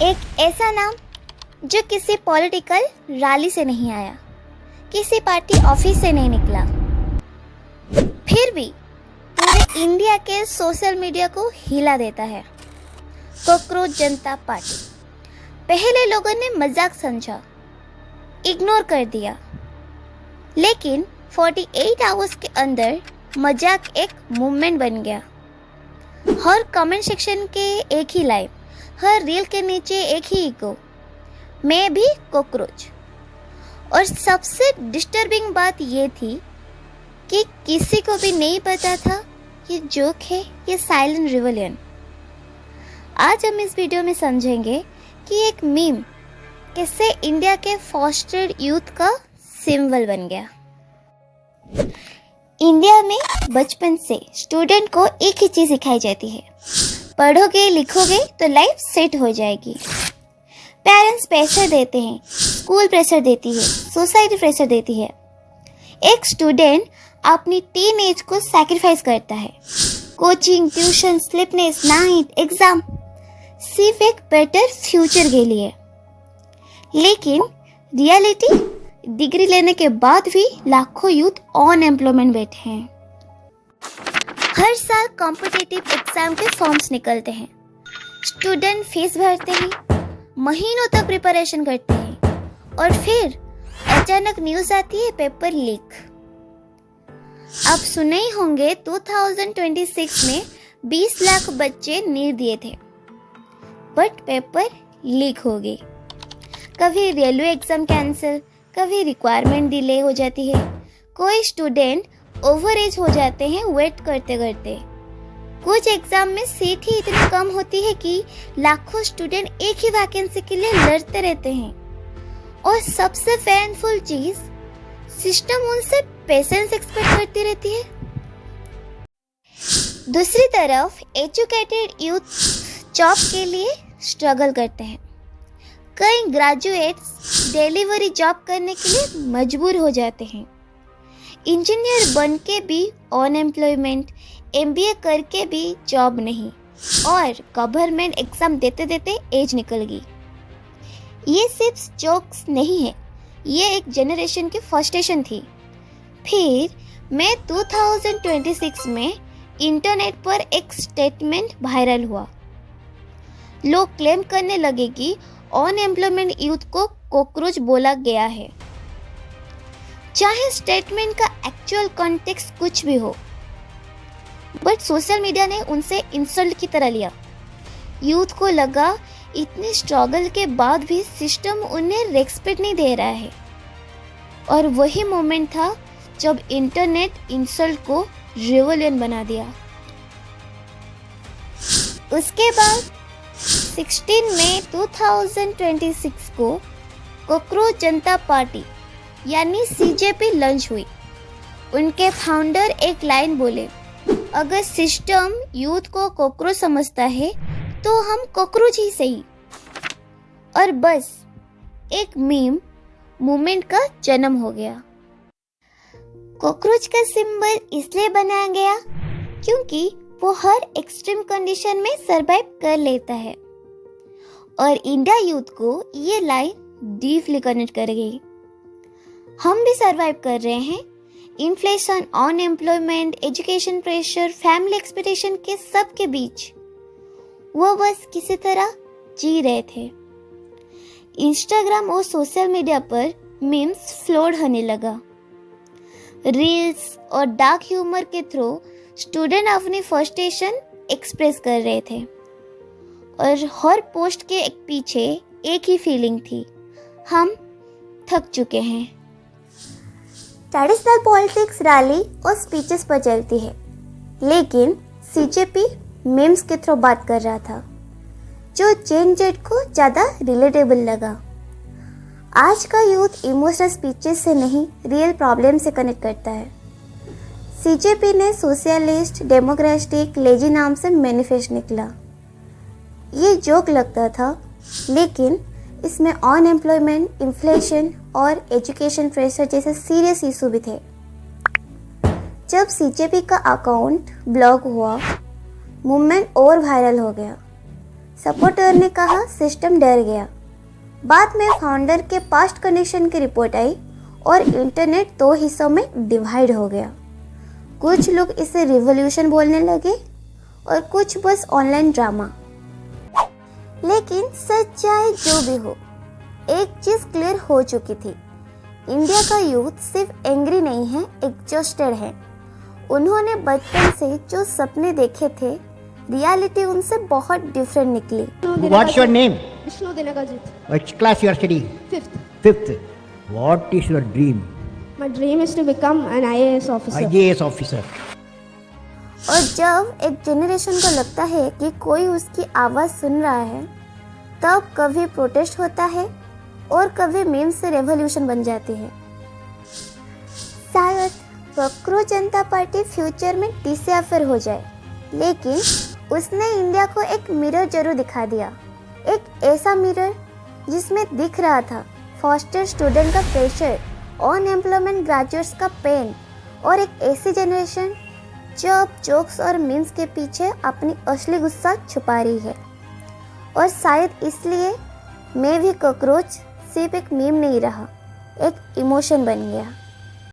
एक ऐसा नाम जो किसी पॉलिटिकल रैली से नहीं आया, किसी पार्टी ऑफिस से नहीं निकला, फिर भी पूरे इंडिया के सोशल मीडिया को हिला देता है। कॉकरोच जनता पार्टी। पहले लोगों ने मजाक समझा, इग्नोर कर दिया, लेकिन 48 आवर्स के अंदर मजाक एक मूवमेंट बन गया। हर कमेंट सेक्शन के एक ही लाइन, हर रील के नीचे एक ही इको, मैं भी कॉकरोच। और सबसे डिस्टर्बिंग बात ये थी कि किसी को भी नहीं पता था ये जोक है, ये साइलेंट रिवॉल्यूशन। आज हम इस वीडियो में समझेंगे कि एक मीम कैसे इंडिया के फॉस्टर्ड यूथ का सिंबल बन गया। इंडिया में बचपन से स्टूडेंट को एक ही चीज़ सिखाई जाती है, पढ़ोगे लिखोगे तो लाइफ सेट हो जाएगी। पेरेंट्स प्रेशर देते हैं, स्कूल प्रेशर देती है, सोसाइटी प्रेशर देती है। एक स्टूडेंट अपनी टीन एज को सैक्रिफाइस करता है, coaching, tuition, sleepiness, night, exam, सिर्फ एक बेटर फ्यूचर के लिए। लेकिन रियलिटी, डिग्री लेने के बाद भी लाखों यूथ अनएम्प्लॉयमेंट बैठे हैं। हर साल कॉम्पिटिटिव एग्जाम के फॉर्म्स निकलते हैं, स्टूडेंट फीस भरते हैं, महीनों तक प्रिपरेशन करते हैं और फिर अचानक न्यूज़ आती है पेपर लीक। आप सुने ही होंगे 2026 में 20 लाख बच्चे नीट दिए थे, बट पेपर लीक हो गई। कभी रेलवे एग्जाम कैंसिल, कभी रिक्वायरमेंट डिले हो जाती है, कोई स्टूडेंट ओवर एज हो जाते हैं वेट करते करते। कुछ एग्जाम में सीट ही इतनी कम होती है कि लाखों स्टूडेंट एक ही वैकेंसी के लिए लड़ते रहते हैं। और सबसे पेनफुल चीज, सिस्टम उनसे पेशेंस एक्सपेक्ट करती रहती है। दूसरी तरफ एजुकेटेड यूथ जॉब के लिए स्ट्रगल करते हैं। कई ग्रेजुएट्स डिलीवरी जॉब करने के लिए मजबूर हो जाते हैं। इंजीनियर बन के भी अनएम्प्लॉयमेंट, एमबीए करके भी जॉब नहीं, और गवर्नमेंट एग्जाम देते देते एज निकल गई। ये सिर्फ जोक्स नहीं है, ये एक जनरेशन की फ्रस्ट्रेशन थी। फिर मैं 2026 में इंटरनेट पर एक स्टेटमेंट वायरल हुआ। लोग क्लेम करने लगे कि अनएम्प्लॉयमेंट यूथ को कॉकरोच बोला गया है। चाहे स्टेटमेंट का एक्चुअल कॉन्टेक्स्ट कुछ भी हो, बट सोशल मीडिया ने उनसे इंसल्ट की तरह लिया। यूथ को लगा इतने स्ट्रगल के बाद भी सिस्टम उन्हें रेस्पेक्ट नहीं दे रहा है। और वही मोमेंट था जब इंटरनेट इंसल्ट को रिवॉल्यूशन बना दिया। उसके बाद 16 मई 2026 को कॉकरोच जनता पार्टी यानी सीजेपी लॉन्च हुई। उनके फाउंडर एक लाइन बोले, अगर सिस्टम यूथ को कॉकरोच समझता है तो हम कॉकरोच ही सही। और बस एक मीम मूवमेंट का जन्म हो गया। कॉकरोच का सिंबल इसलिए बनाया गया क्योंकि वो हर एक्सट्रीम कंडीशन में सरवाइव कर लेता है। और इंडिया यूथ को ये लाइन डीपली कनेक्ट कर गई। हम भी सरवाइव कर रहे हैं। Inflation, unemployment, education pressure, family expectation के सब के बीच वो बस किसी तरह जी रहे थे। इंस्टाग्राम और सोशल मीडिया पर मीम्स फ्लोड होने लगा। रील्स और डार्क ह्यूमर के थ्रू स्टूडेंट अपनी फ्रस्ट्रेशन एक्सप्रेस कर रहे थे। और हर पोस्ट के एक पीछे एक ही फीलिंग थी, हम थक चुके हैं। ट्रेडिशनल पॉलिटिक्स रैली और स्पीचेस पर चलती है, लेकिन सीजेपी मीम्स के थ्रू बात कर रहा था, जो जेन जेड को ज़्यादा रिलेटेबल लगा। आज का यूथ इमोशनल स्पीचेस से नहीं, रियल प्रॉब्लम से कनेक्ट करता है। सीजेपी ने सोशलिस्ट, डेमोक्रेटिक, लेजी नाम से मैनिफेस्ट निकला। ये जोक लगता था, लेकिन इसमें अनएम्प्लॉयमेंट, इन्फ्लेशन और एजुकेशन प्रेशर जैसे सीरियस इशू भी थे। जब सीजेपी का अकाउंट ब्लॉक हुआ, मूवमेंट और वायरल हो गया। सपोर्टर ने कहा सिस्टम डर गया। बाद में फाउंडर के पास्ट कनेक्शन की रिपोर्ट आई और इंटरनेट 2 हिस्सों में डिवाइड हो गया। कुछ लोग इसे रिवॉल्यूशन बोलने लगे और कुछ बस ऑनलाइन ड्रामा। लेकिन सच्चाई जो भी हो, एक चीज क्लियर हो चुकी थी, इंडिया का यूथ सिर्फ एंग्री नहीं है, एग्जॉस्टेड है। उन्होंने बचपन से जो सपने देखे थे, रियलिटी उनसे बहुत डिफरेंट निकली। What's your name? Vishnu Dinagajit. Which class you are studying? 5th. 5th. What is your dream? My dream is to become an IAS officer. IAS officer. और जब एक जनरेशन को लगता है कि कोई उसकी आवाज़ सुन रहा है, तब कभी प्रोटेस्ट होता है और कभी मीम से रेवोल्यूशन बन जाती है। शायद कॉकरोच जनता पार्टी फ्यूचर में डिसअफेयर हो जाए, लेकिन उसने इंडिया को एक मिरर जरूर दिखा दिया। एक ऐसा मिरर जिसमें दिख रहा था फर्स्ट ईयर स्टूडेंट का प्रेशर, अनएम्प्लॉयमेंट ग्रेजुएट्स का पेन, और एक ऐसी जनरेशन जो अब जोक्स और मीम्स के पीछे अपनी असली गुस्सा छुपा रही है। और शायद इसलिए मैं भी कॉकरोच सिर्फ एक मीम नहीं रहा, एक इमोशन बन गया।